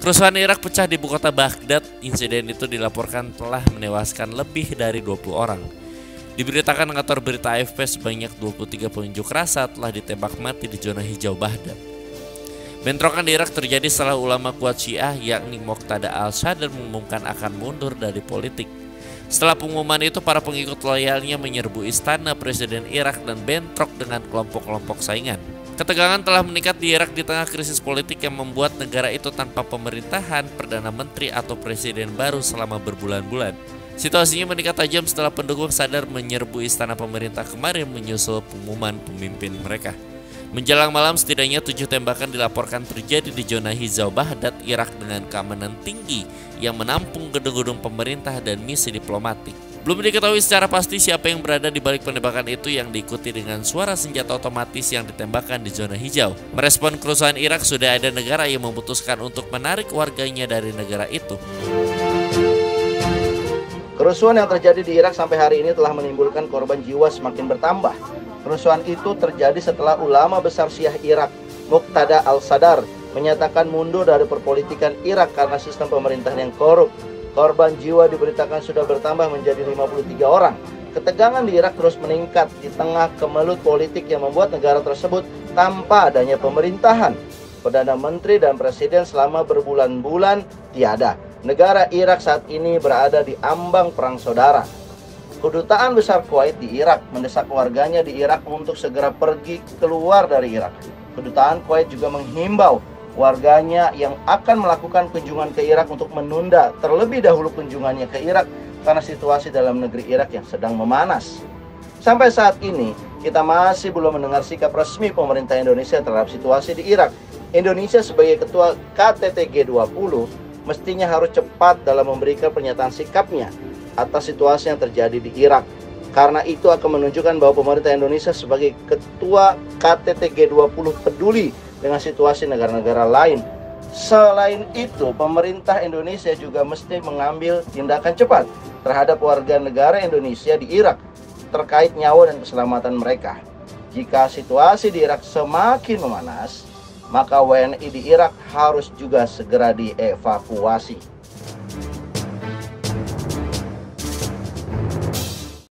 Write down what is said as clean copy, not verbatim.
Kerusuhan Irak pecah di ibu kota Baghdad. Insiden itu dilaporkan telah menewaskan lebih dari 20 orang. Diberitakan kantor berita AFP sebanyak 23 pengunjuk rasa telah ditembak mati di zona hijau Baghdad. Bentrokan di Irak terjadi setelah ulama kuat Syiah yakni Muqtada al-Sadr mengumumkan akan mundur dari politik. Setelah pengumuman itu, para pengikut loyalnya menyerbu istana Presiden Irak dan bentrok dengan kelompok-kelompok saingan. Ketegangan telah meningkat di Irak di tengah krisis politik yang membuat negara itu tanpa pemerintahan, perdana menteri atau presiden baru selama berbulan-bulan. Situasinya meningkat tajam setelah pendukung sadar menyerbu istana pemerintah kemarin menyusul pengumuman pemimpin mereka. Menjelang malam, setidaknya 7 tembakan dilaporkan terjadi di zona hijau Baghdad, Irak dengan keamanan tinggi yang menampung gedung-gedung pemerintah dan misi diplomatik. Belum diketahui secara pasti siapa yang berada di balik penembakan itu yang diikuti dengan suara senjata otomatis yang ditembakkan di zona hijau. Merespon kerusuhan Irak, sudah ada negara yang memutuskan untuk menarik warganya dari negara itu. Kerusuhan yang terjadi di Irak sampai hari ini telah menimbulkan korban jiwa semakin bertambah. Kerusuhan itu terjadi setelah ulama besar Syiah Irak, Muqtada al-Sadr, menyatakan mundur dari perpolitikan Irak karena sistem pemerintahan yang korup. Korban jiwa diberitakan sudah bertambah menjadi 53 orang. Ketegangan di Irak terus meningkat di tengah kemelut politik yang membuat negara tersebut tanpa adanya pemerintahan. Perdana Menteri dan Presiden selama berbulan-bulan tiada. Negara Irak saat ini berada di ambang perang saudara. Kedutaan besar Kuwait di Irak mendesak warganya di Irak untuk segera pergi keluar dari Irak. Kedutaan Kuwait juga menghimbau warganya yang akan melakukan kunjungan ke Irak untuk menunda terlebih dahulu kunjungannya ke Irak karena situasi dalam negeri Irak yang sedang memanas. Sampai saat ini, kita masih belum mendengar sikap resmi pemerintah Indonesia terhadap situasi di Irak. Indonesia sebagai ketua KTT G20 mestinya harus cepat dalam memberikan pernyataan sikapnya atas situasi yang terjadi di Irak. Karena itu akan menunjukkan bahwa pemerintah Indonesia sebagai ketua KTT G20 peduli dengan situasi negara-negara lain. Selain itu, pemerintah Indonesia juga mesti mengambil tindakan cepat terhadap warga negara Indonesia di Irak terkait nyawa dan keselamatan mereka. Jika situasi di Irak semakin memanas, maka WNI di Irak harus juga segera dievakuasi.